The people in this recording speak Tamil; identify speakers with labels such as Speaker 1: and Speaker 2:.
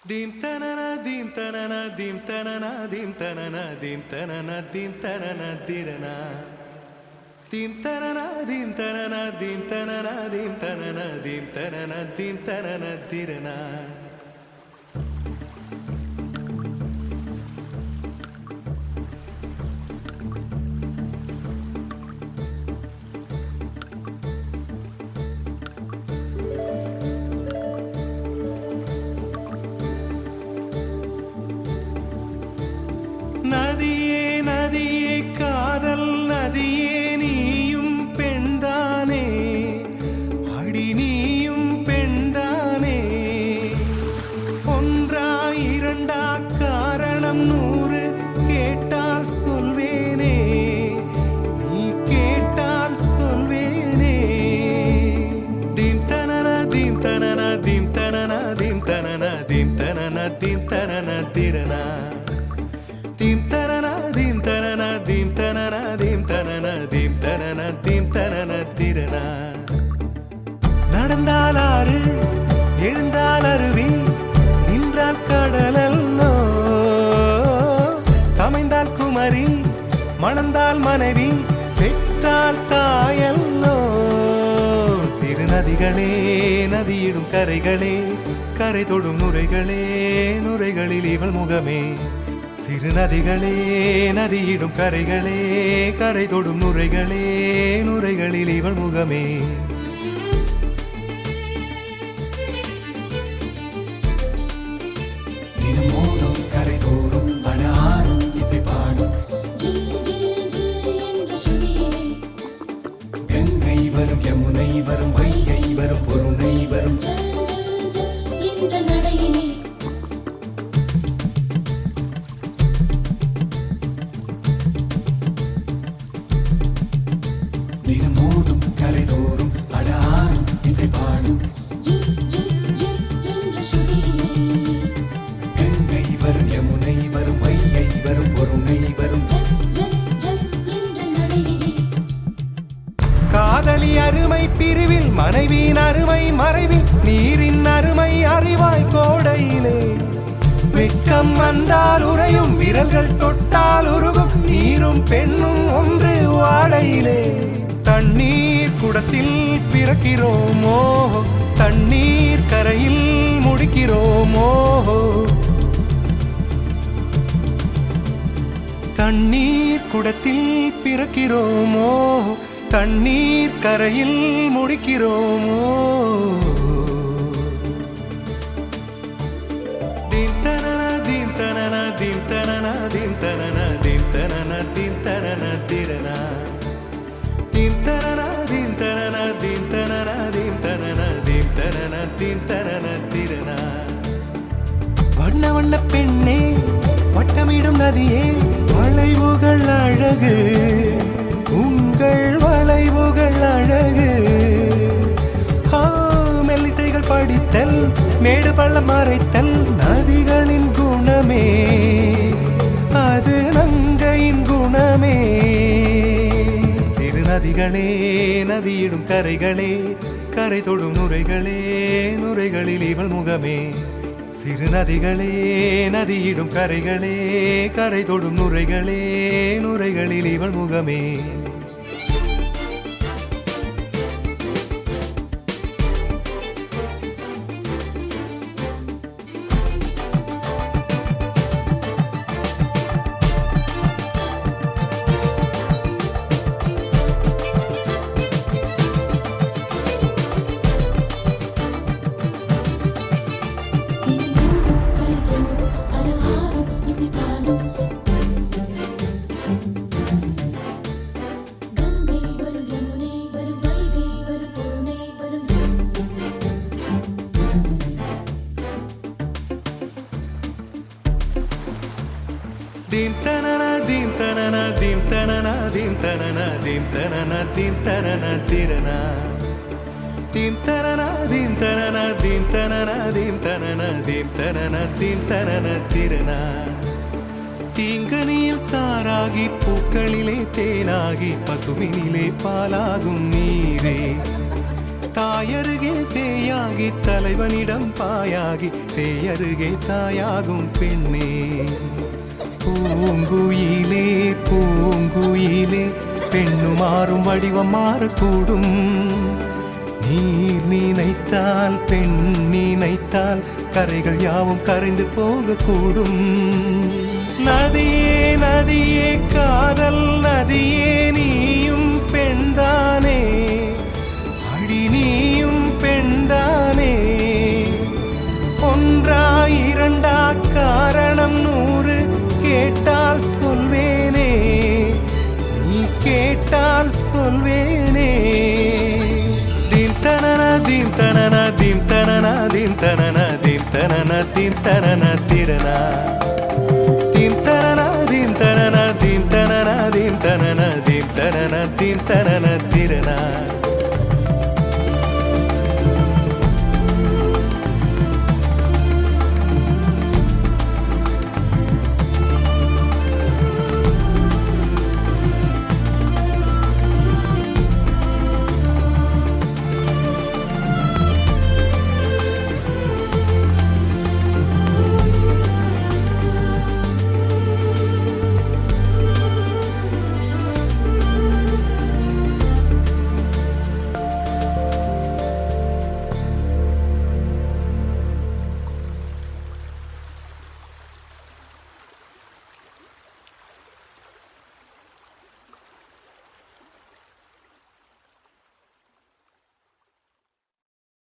Speaker 1: Dim tanana dim tanana dim tanana dim tanana dim tanana dim tanana dirana dim tanana dim tanana dim tanana dim tanana dim tanana dim tanana dirana நதியே நதியே காதல் நதியே நீயும் பெண்தானே அடி நீயும் பெண்தானே ஒன்றா இரண்டா காரணம் 100 கேட்டால் சொல்வேனே நீ கேட்டால் சொல்வேனே தீம் தனன தீம் தனன தீம் தனன தீம் தனன தீம் தனன தீம் தனன திரனா Dim tanana dim tanana dim tanana dim tanana dim tanana dim tanana tirana நடந்தால் ஆறு எழுந்தால் அருவி நின்றால் கடலல்லோ சமைந்தால் குமரி மணந்தால் மனைவி பெற்றால் தாயல்லோ சிறு நதிகளே நதியிடும் கரைகளே கரை தொடும் நுரைகளே நுரைகளில் இவள் முகமே சிறு நதிகளே நதியிடும் கரைகளே கரை தொடும் நுரைகளே நுரைகளில் இவள் முகமே தினம் மோதும் கரை தோறும் அடாரும் இசை பாடும் கங்கை வரும் யமுனை வரும் வைகை வரும் பொருணை வரும் தினமோதும் கரைதோறும் அடாரும் இசை பாடும் கங்கை வரும் யமுனை வரும் வைகை வரும் பொருணை வரும் காதலி அருமை பிரிவில் மனைவியின் அருமை மறைவில் நீரின் அருமை அறிவாய் கோடையிலே வெட்கம் வந்தால் உறையும் விரல்கள் தொட்டால் உருகும் நீரும் பெண்ணும் ஒன்று வாடையிலே தண்ணீர் குடத்தில் பிறக்கிறோமோ தண்ணீர் கரையில் முடிக்கிறோமோ தண்ணீர் குடத்தில் பிறக்கிறோமோ தண்ணீர் கரையில் முடிக்கிறோமோ தீம் தனன தீம் தனன தீம் தனன தீம் தனன தீம் தனன தீம் தனன திரனா தீம் தனன தீம் தனன தீம் தனன தீம் தனன தீம் தனன தீம் தனன திரனா வண்ண வண்ண பெண்ணே வட்டமிடும் நதியே வளைவுகள் அழகு உங்கள் வளைவுகள் அழகு மெல்லிசைகள் படித்தல் மேடு பள்ளம் மறைத்தல் நதிகளின் குணமே அது நங்கையின் குணமே சிறு நதிகளே நதியிடும் கரைகளே கரை தொடும் நுரைகளே நுரைகளில் இவள் முகமே சிறு நதிகளே நதியிடும் கரைகளே கரை தொடும் நுரைகளே நுரைகளில் இவள் முகமே Dim tanana dim tanana dim tanana dim tanana dim tanana dim tanana tirana dim tanana dim tanana dim tanana dim tanana dim tanana dim tanana tirana தீங்கனியில் சாராகி பூக்களிலே தேனாகி பசுவினிலே பாலாகும் நீரே தாயருகே சேயாகி தலைவனிடம் பாயாகி சேயருகே தாயாகும் பெண்ணே. பூங்குயிலே பூங்குயிலே பெண்ணு மாறும் வடிவம் மாறக்கூடும். நீர் நினைத்தால் பெண் நினைத்தால் கரைகள் யாவும் கரைந்து போகக்கூடும். நதியே நதியே காதல் நதியே நீயும் பெண்தானே, அடி நீயும் பெண்தானே. ஒன்றா இரண்டா காரணம் 100 கேட்டால் சொல்வேனே, நீ கேட்டால் சொல்வேனே. தீம் தனன தீம் தனன தீம் தனன தீம் தனன தீம் தனன தீம் தனன திரனா. தீம் தனன தீம் தனன தீம் தனன தீம் தனன தீம் தனன தீம் தனன திரனா.